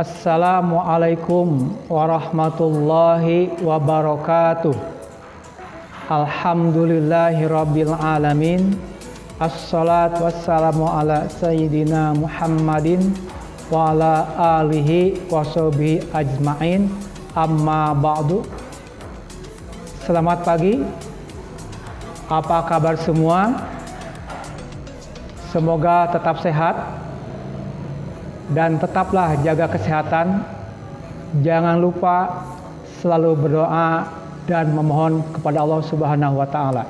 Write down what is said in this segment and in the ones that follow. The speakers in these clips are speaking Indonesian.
Assalamualaikum warahmatullahi wabarakatuh. Alhamdulillahirabbil alamin. Assalatu wassalamu ala sayyidina Muhammadin wa ala alihi washabihi ajmain. Amma ba'du. Selamat pagi. Apa kabar semua? Semoga tetap sehat dan tetaplah jaga kesehatan. Jangan lupa selalu berdoa dan memohon kepada Allah Subhanahu wa taala.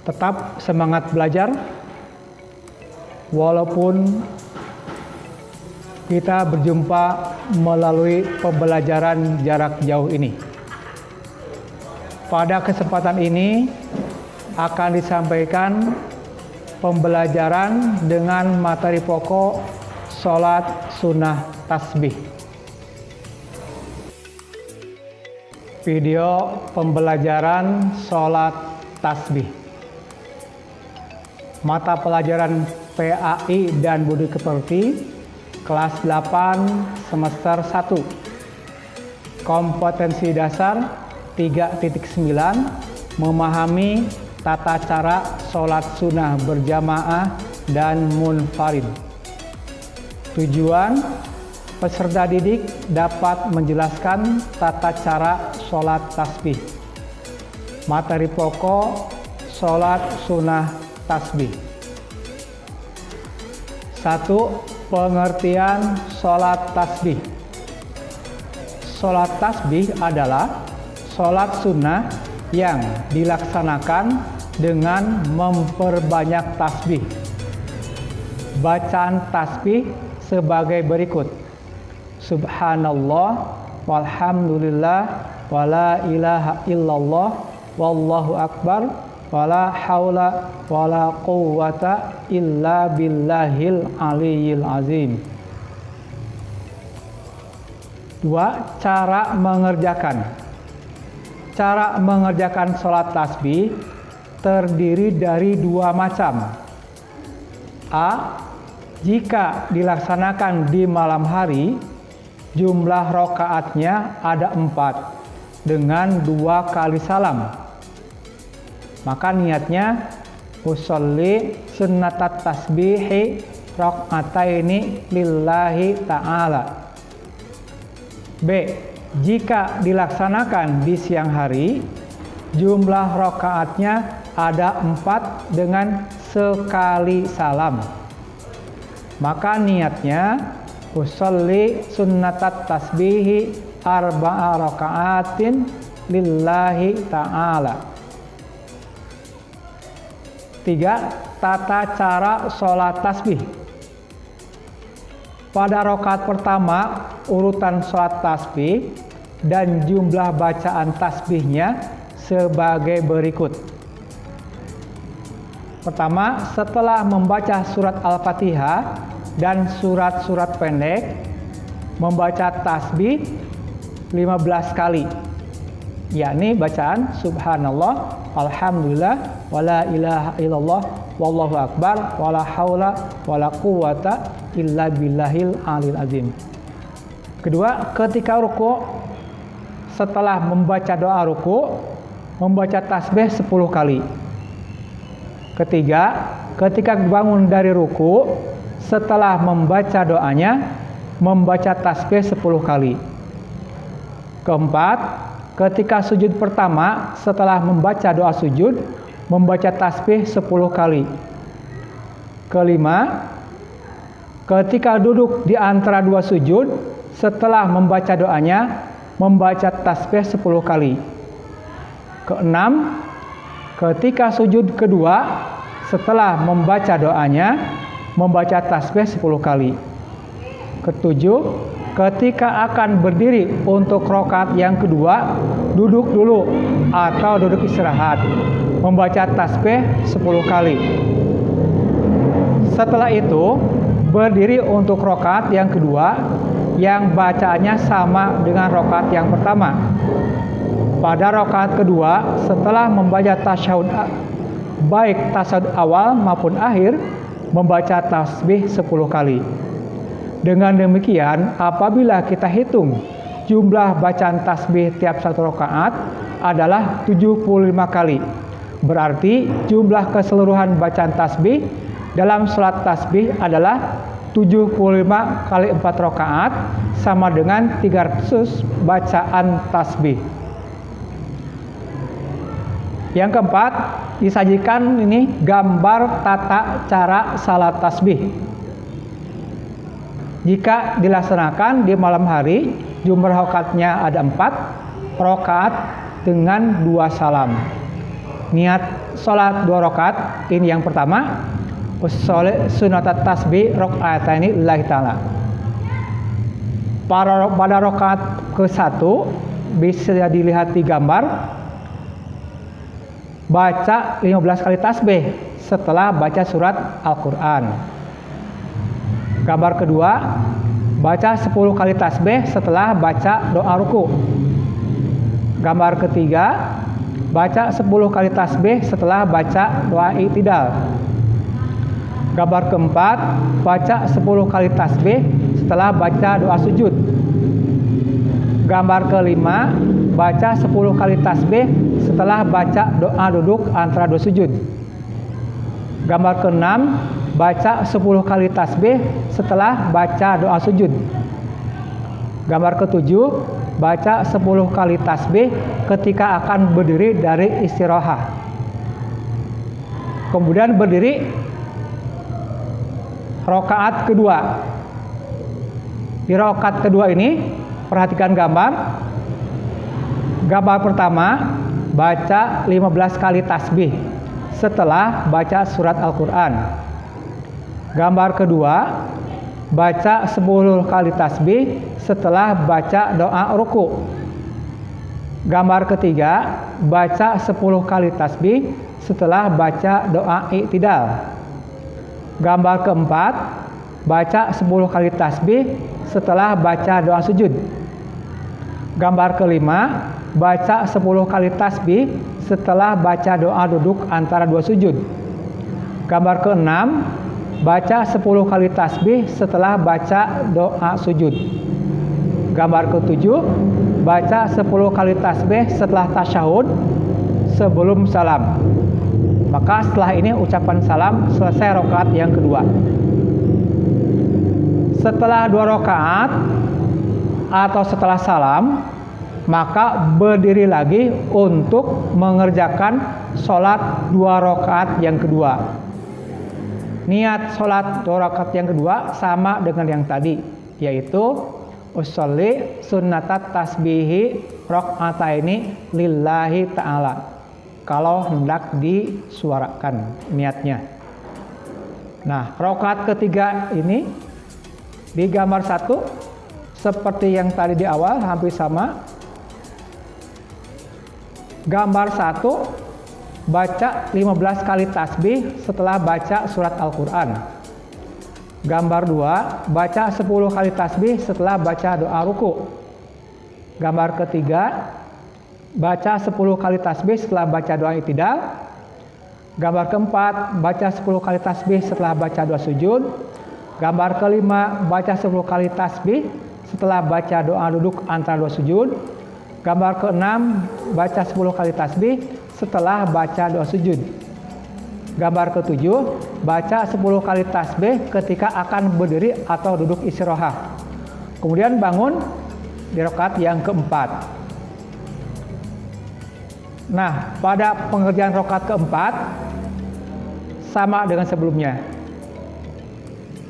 Tetap semangat belajar walaupun kita berjumpa melalui pembelajaran jarak jauh ini. Pada kesempatan ini akan disampaikan pembelajaran dengan materi pokok Sholat Sunnah Tasbih. Video pembelajaran Sholat Tasbih. Mata pelajaran PAI dan Budi Pekerti kelas 8 semester 1. Kompetensi dasar 3.9 memahami tata cara sholat sunnah berjamaah dan munfarid. Tujuan, peserta didik dapat menjelaskan tata cara sholat tasbih. Materi pokok sholat sunnah tasbih. 1. Pengertian sholat tasbih. Sholat tasbih adalah sholat sunnah yang dilaksanakan dengan memperbanyak tasbih. Bacaan tasbih sebagai berikut: Subhanallah, walhamdulillah, wala ilaha illallah, wallahu akbar, wala haula wala quwwata illa billahil aliyyil azim. 2. Cara mengerjakan. Cara mengerjakan sholat tasbih terdiri dari dua macam. A. Jika dilaksanakan di malam hari, jumlah rakaatnya ada 4 dengan 2 kali salam. Maka niatnya usolli sunnatat tasbihi raka'ataini lillahi ta'ala. B. Jika dilaksanakan di siang hari, jumlah rakaatnya ada 4 dengan sekali salam. Maka niatnya usolli sunnatat tasbihi arba'a raka'atin lillahi ta'ala. 3. Tata cara sholat tasbih. Pada rakaat pertama, urutan sholat tasbih dan jumlah bacaan tasbihnya sebagai berikut. Pertama, setelah membaca surat Al-Fatihah dan surat-surat pendek, membaca tasbih 15 kali, yakni bacaan Subhanallah, Alhamdulillah, wala ilaha illallah, wallahu akbar, wala haula wala quwwata illa billahil alil azim. Kedua, ketika ruku, setelah membaca doa ruku, membaca tasbih 10 kali. Ketiga, ketika bangun dari ruku, setelah membaca doanya, membaca tasbih 10 kali. Keempat, ketika sujud pertama, setelah membaca doa sujud, membaca tasbih 10 kali. Kelima, ketika duduk di antara dua sujud, setelah membaca doanya, membaca tasbih 10 kali. Keenam, ketika sujud kedua, setelah membaca doanya, membaca tasbih 10 kali. Ketujuh, ketika akan berdiri untuk rakaat yang kedua, duduk dulu atau duduk istirahat, membaca tasbih 10 kali. Setelah itu, berdiri untuk rakaat yang kedua, yang bacaannya sama dengan rakaat yang pertama. Pada rakaat kedua, setelah membaca tasyahud, baik tasyahud awal maupun akhir, membaca tasbih 10 kali. Dengan demikian, apabila kita hitung jumlah bacaan tasbih tiap satu rakaat adalah 75 kali. Berarti jumlah keseluruhan bacaan tasbih dalam sholat tasbih adalah 75 kali 4 rakaat sama dengan 300 bacaan tasbih. Yang keempat, disajikan ini gambar tata cara salat tasbih. Jika dilaksanakan di malam hari, jumlah rakaatnya ada 4 rakaat dengan 2 salam. Niat sholat 2 rakaat ini yang pertama, sunatat tasbih rakaataini lillahi ta'ala. Pada rakaat ke-1 bisa dilihat di gambar, baca 15 kali tasbih setelah baca surat Al-Quran. Gambar kedua, baca 10 kali tasbih setelah baca doa ruku. Gambar ketiga, baca 10 kali tasbih setelah baca doa i'tidal. Gambar keempat, baca 10 kali tasbih setelah baca doa sujud. Gambar kelima, baca 10 kali tasbih setelah baca doa duduk antara 2 sujud. Gambar keenam, baca 10 kali tasbih setelah baca doa sujud. Gambar ketujuh, baca 10 kali tasbih ketika akan berdiri dari istirahat. Kemudian berdiri rakaat kedua. Di rakaat kedua ini perhatikan gambar. Gambar pertama, baca 15 kali tasbih setelah baca surat Al-Quran. Gambar kedua, baca 10 kali tasbih setelah baca doa ruku. Gambar ketiga, baca 10 kali tasbih setelah baca doa i'tidal. Gambar keempat, baca 10 kali tasbih setelah baca doa sujud. Gambar kelima, baca 10 kali tasbih setelah baca doa duduk antara 2 sujud. Gambar keenam, baca 10 kali tasbih setelah baca doa sujud. Gambar ketujuh, baca 10 kali tasbih setelah tasyahud sebelum salam. Maka setelah ini ucapan salam, selesai rakaat yang kedua. Setelah 2 rakaat atau setelah salam, maka berdiri lagi untuk mengerjakan sholat 2 rakaat yang kedua. Niat sholat 2 rakaat yang kedua sama dengan yang tadi, yaitu usolli sunnatat tasbihi rakaataini lillahi ta'ala. Kalau hendak disuarakan niatnya. Nah, rakaat ketiga ini di gambar 1 seperti yang tadi di awal hampir sama. Gambar 1, baca 15 kali tasbih setelah baca surat Al-Quran. Gambar 2, baca 10 kali tasbih setelah baca doa ruku. Gambar ketiga, baca 10 kali tasbih setelah baca doa i'tidal. Gambar keempat, baca 10 kali tasbih setelah baca doa sujud. Gambar kelima, baca 10 kali tasbih setelah baca doa duduk antara 2 sujud. Gambar keenam, baca 10 kali tasbih setelah baca doa sujud. Gambar ketujuh, baca 10 kali tasbih ketika akan berdiri atau duduk istirahat. Kemudian bangun di rakaat yang keempat. Nah, pada pengerjaan rakaat keempat sama dengan sebelumnya.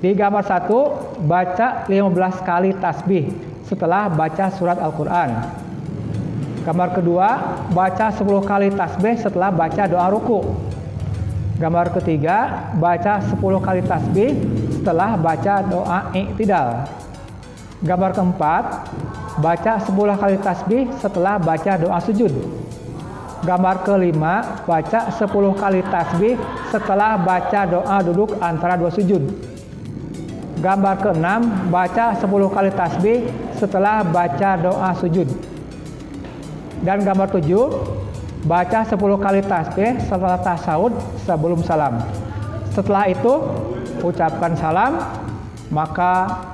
Di gambar 1, baca 15 kali tasbih setelah baca surat Al-Quran. Gambar kedua, baca 10 kali tasbih setelah baca doa ruku. Gambar ketiga, baca 10 kali tasbih setelah baca doa i'tidal. Gambar keempat, baca 10 kali tasbih setelah baca doa sujud. Gambar kelima, baca 10 kali tasbih setelah baca doa duduk antara 2 sujud. Gambar keenam, baca 10 kali tasbih setelah baca doa sujud. Dan gambar 7, baca 10 kali tasbih setelah tasyahud sebelum salam. Setelah itu ucapkan salam, maka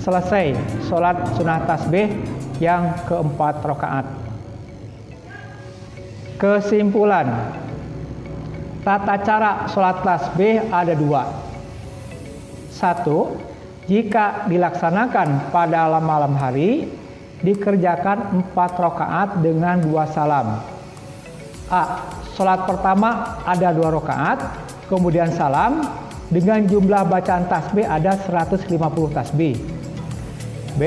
selesai sholat sunnah tasbih yang keempat rakaat. Kesimpulan, tata cara sholat tasbih ada dua. Satu, jika dilaksanakan pada malam hari, dikerjakan 4 rakaat dengan 2 salam. A. Sholat pertama ada 2 rakaat, kemudian salam, dengan jumlah bacaan tasbih ada 150 tasbih. B.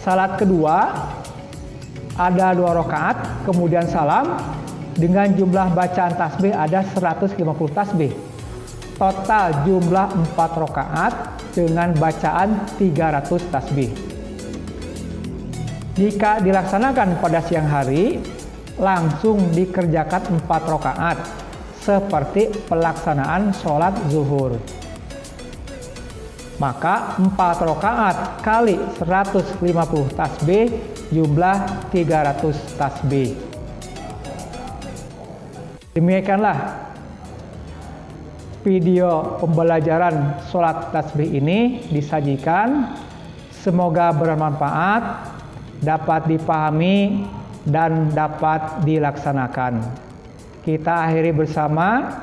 Salat kedua ada 2 rakaat, kemudian salam, dengan jumlah bacaan tasbih ada 150 tasbih. Total jumlah 4 rakaat dengan bacaan 300 tasbih. Jika dilaksanakan pada siang hari, langsung dikerjakan 4 rakaat seperti pelaksanaan sholat zuhur. Maka 4 rakaat kali 150 tasbih jumlah 300 tasbih. Demikianlah video pembelajaran sholat tasbih ini disajikan. Semoga bermanfaat, dapat dipahami dan dapat dilaksanakan. Kita akhiri bersama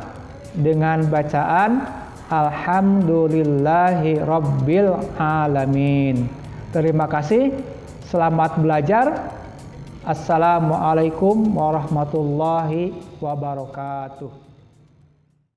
dengan bacaan Alhamdulillahi Rabbil Alamin. Terima kasih, selamat belajar. Assalamualaikum warahmatullahi wabarakatuh.